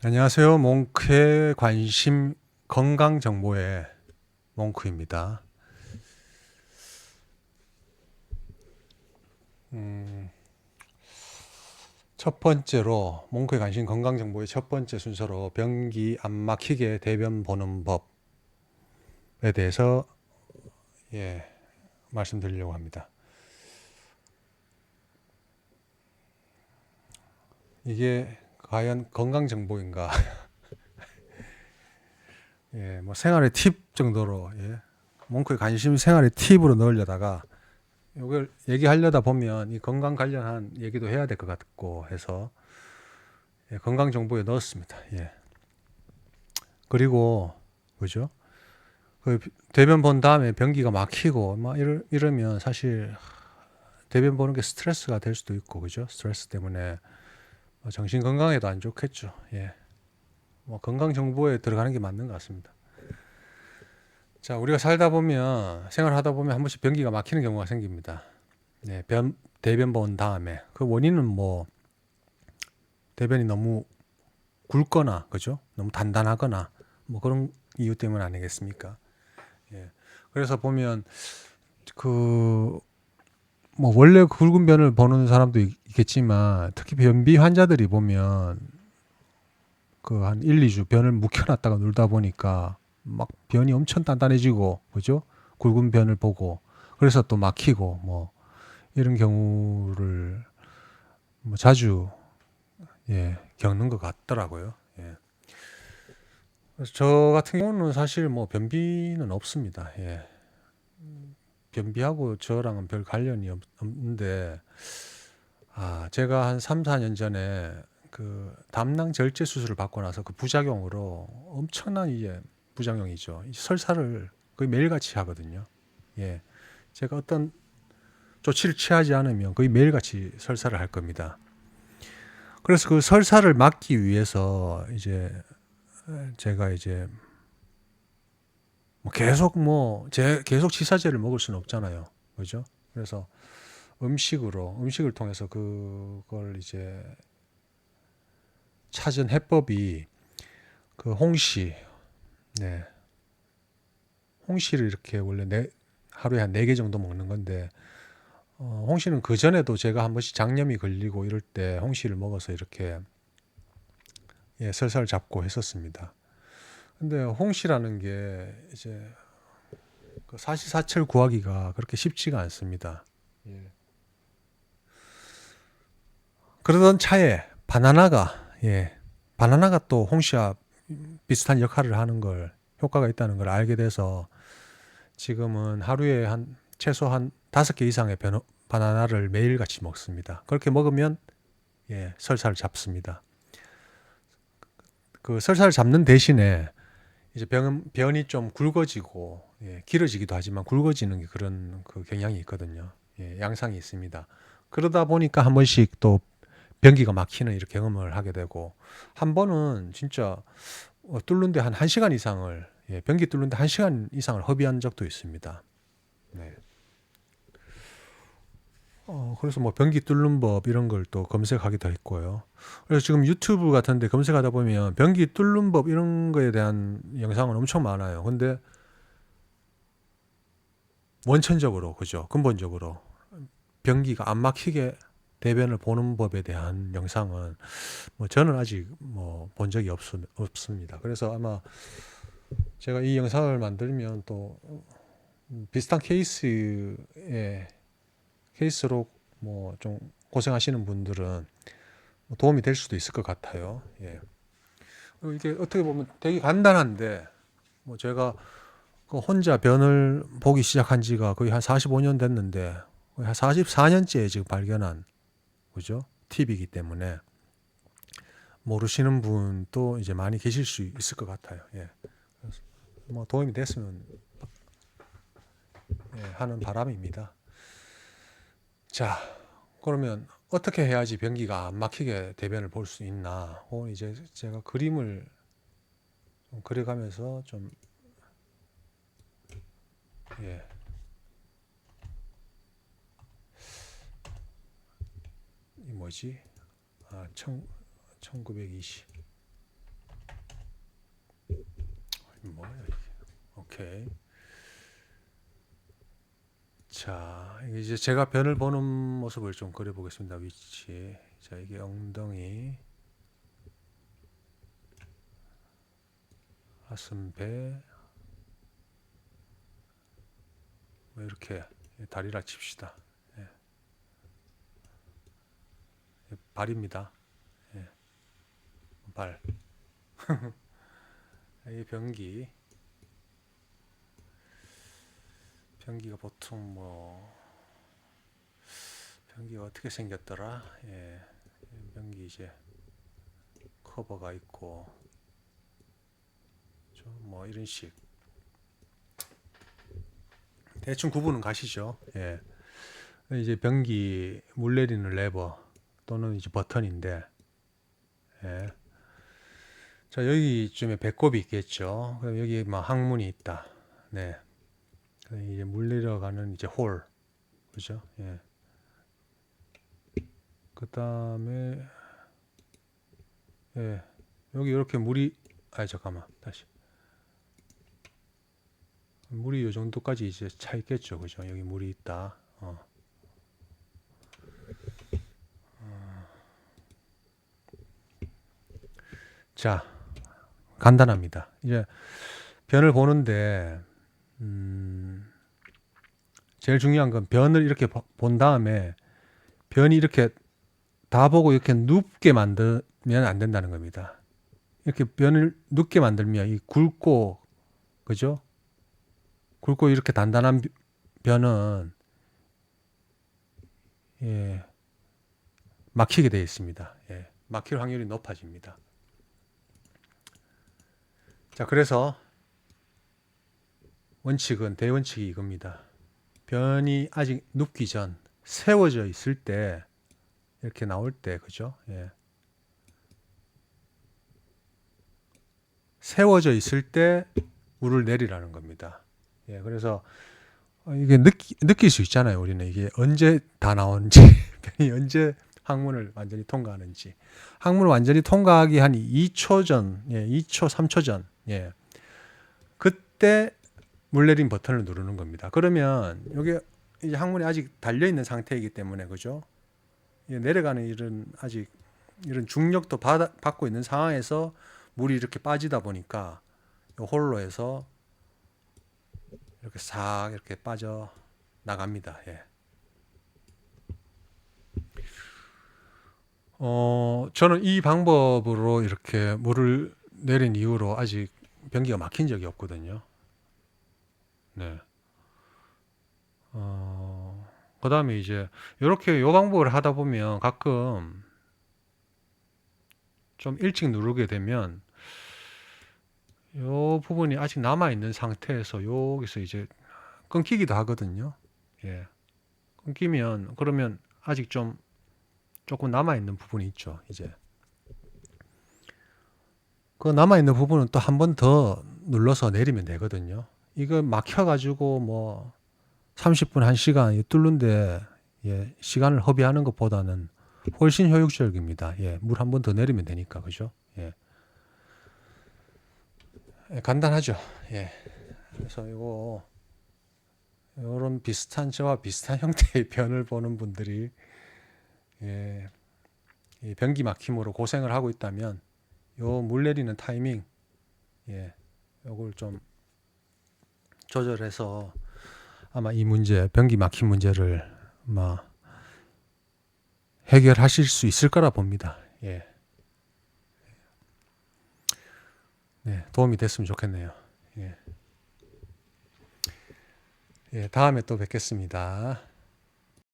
안녕하세요. 몽크의 관심 건강 정보의 몽크입니다. 음, 첫 번째로 몽크의 관심 건강 정보의 첫 번째 순서로 변기 안 막히게 대변 보는 법에 대해서 예, 말씀드리려고 합니다. 이게 과연 건강 정보인가? 예, 뭐 생활의 팁 정도로 몽크의 관심 생활의 팁으로 넣으려다가 이걸 얘기하려다 보면 이 건강 관련한 얘기도 해야 될 것 같고 해서 건강 정보에 넣었습니다. 예. 그리고 그죠? 그 대변 본 다음에 변기가 막히고 막 이러면 사실 대변 보는 게 스트레스가 될 수도 있고 그죠? 스트레스 때문에 정신 건강에도 안 좋겠죠. 예. 뭐 건강 정보에 들어가는 게 맞는 것 같습니다. 자, 우리가 살다 보면 생활하다 보면 한 번씩 변기가 막히는 경우가 생깁니다. 네, 대변 본 다음에 그 원인은 뭐 대변이 너무 굵거나 그죠? 너무 단단하거나 뭐 그런 이유 때문 아니겠습니까? 예. 그래서 보면 그 뭐 원래 굵은 변을 보는 사람도 있겠지만 특히 변비 환자들이 보면 그 한 1, 2주 변을 묵혀놨다가 놀다 보니까 막 변이 엄청 단단해지고 그죠? 굵은 변을 보고 그래서 또 막히고 뭐 이런 경우를 뭐 자주 겪는 것 같더라고요. 예. 그래서 저 같은 경우는 사실 뭐 변비는 없습니다. 예. 변비하고 저랑은 별 관련이 없는데 제가 한 3, 4년 전에 그 담낭 절제 수술을 받고 나서 그 부작용으로 엄청난 이제 부작용이죠. 이 설사를 거의 매일같이 하거든요. 예. 제가 어떤 조치를 취하지 않으면 거의 매일같이 설사를 할 겁니다. 그래서 그 설사를 막기 위해서 이제 제가 이제 뭐 계속 계속 치사제를 먹을 수는 없잖아요. 그죠? 그래서 음식을 통해서 그걸 이제 찾은 해법이 그 홍시, 네. 홍시를 이렇게 원래 하루에 한 4개 정도 먹는 건데, 홍시는 그 전에도 제가 한 번씩 장염이 걸리고 이럴 때 홍시를 먹어서 이렇게 설사를 잡고 했었습니다. 근데 홍시라는 게 이제 그 사시사철 구하기가 그렇게 쉽지가 않습니다. 예. 그러던 차에 바나나가 또 홍시와 비슷한 역할을 하는 걸 효과가 있다는 걸 알게 돼서 지금은 하루에 최소한 5개 이상의 바나나를 매일같이 먹습니다. 그렇게 먹으면 설사를 잡습니다. 그 설사를 잡는 대신에 이제 변이 좀 굵어지고 길어지기도 하지만 굵어지는 게 그런 그 경향이 있거든요. 양상이 있습니다. 그러다 보니까 한 번씩 또 변기가 막히는 이렇게 경험을 하게 되고 한 번은 진짜 뚫는데 한 1시간 이상을 변기 뚫는데 1시간 이상을 허비한 적도 있습니다. 네. 그래서 뭐 변기 뚫는 법 이런 걸 또 검색하기도 했고요. 그래서 지금 유튜브 같은데 검색하다 보면 변기 뚫는 법 이런 거에 대한 영상은 엄청 많아요. 근데 원천적으로 그죠? 근본적으로 변기가 안 막히게 대변을 보는 법에 대한 영상은 뭐 저는 아직 뭐 본 적이 없습니다. 그래서 아마 제가 이 영상을 만들면 또 비슷한 케이스로 뭐 좀 고생하시는 분들은 도움이 될 수도 있을 것 같아요. 예. 그리고 이게 어떻게 보면 되게 간단한데 뭐 제가 그 혼자 변을 보기 시작한 지가 거의 한 45년 됐는데 거의 한 44년째 지금 발견한 그죠? 팁이기 때문에 모르시는 분도 이제 많이 계실 수 있을 것 같아요. 예. 그래서 뭐 도움이 됐으면 하는 바람입니다. 자, 그러면 어떻게 해야지 변기가 안 막히게 대변을 볼 수 있나? 이제 제가 그림을 좀 그려가면서 좀 예, 이 뭐지? 1920. 뭐야 이게. 오케이. 자, 이제 제가 변을 보는 모습을 좀 그려보겠습니다. 위치. 자, 이게 엉덩이, 가슴, 배, 뭐 이렇게 다리라 칩시다. 예. 발입니다. 예. 발. 이 변기가 보통 뭐 변기가 어떻게 생겼더라? 예. 변기 이제 커버가 있고 좀 뭐 이런 식 대충 구분은 가시죠. 예. 이제 변기 물 내리는 레버 또는 이제 버튼인데, 예. 자, 여기쯤에 배꼽이 있겠죠. 그럼 여기 막 항문이 있다. 네. 이제 물 내려가는 이제 홀, 그죠? 예. 그 다음에, 예. 여기 이렇게 물이, 잠깐만, 다시. 물이 이 정도까지 이제 차 있겠죠, 그죠? 여기 물이 있다. 자, 간단합니다. 이제 변을 보는데, 제일 중요한 건 변을 이렇게 본 다음에 변이 이렇게 다 보고 이렇게 눕게 만들면 안 된다는 겁니다. 이렇게 변을 눕게 만들면 이 굵고, 그죠? 굵고 이렇게 단단한 변은, 예, 막히게 되어 있습니다. 예, 막힐 확률이 높아집니다. 자, 그래서 대원칙이 이겁니다. 변이 아직 눕기 전, 세워져 있을 때, 이렇게 나올 때, 그죠? 예. 세워져 있을 때 물을 내리라는 겁니다. 예, 그래서 이게 느낄 수 있잖아요. 우리는 이게 언제 다 나오는지, 변이 언제 항문을 완전히 통과하는지. 항문을 완전히 통과하기 한 2초 전, 예, 2초, 3초 전, 예. 그때 물 내림 버튼을 누르는 겁니다. 그러면 여기 이제 항문이 아직 달려 있는 상태이기 때문에, 그죠? 내려가는 이런 중력도 받고 있는 상황에서 물이 이렇게 빠지다 보니까 홀로 해서 이렇게 싹 이렇게 빠져 나갑니다. 예. 저는 이 방법으로 이렇게 물을 내린 이후로 아직 변기가 막힌 적이 없거든요. 네. 그 다음에 이제 이렇게 요 방법을 하다 보면 가끔 좀 일찍 누르게 되면 요 부분이 아직 남아 있는 상태에서 여기서 이제 끊기기도 하거든요. 예. 끊기면 그러면 아직 조금 남아 있는 부분이 있죠. 이제 그 남아 있는 부분은 또 한 번 더 눌러서 내리면 되거든요. 이거 막혀가지고 뭐 30분 1시간 뚫는데, 예, 시간을 허비하는 것보다는 훨씬 효율적입니다. 예, 물 한 번 더 내리면 되니까, 그죠? 예. 예, 간단하죠. 예. 그래서 이런 저와 비슷한 형태의 변을 보는 분들이, 예, 이 변기 막힘으로 고생을 하고 있다면 요 물 내리는 타이밍, 예, 요걸 좀 조절해서 아마 이 변기 막힘 문제를 아마 해결하실 수 있을 거라 봅니다. 예. 네, 도움이 됐으면 좋겠네요. 예. 예, 다음에 또 뵙겠습니다.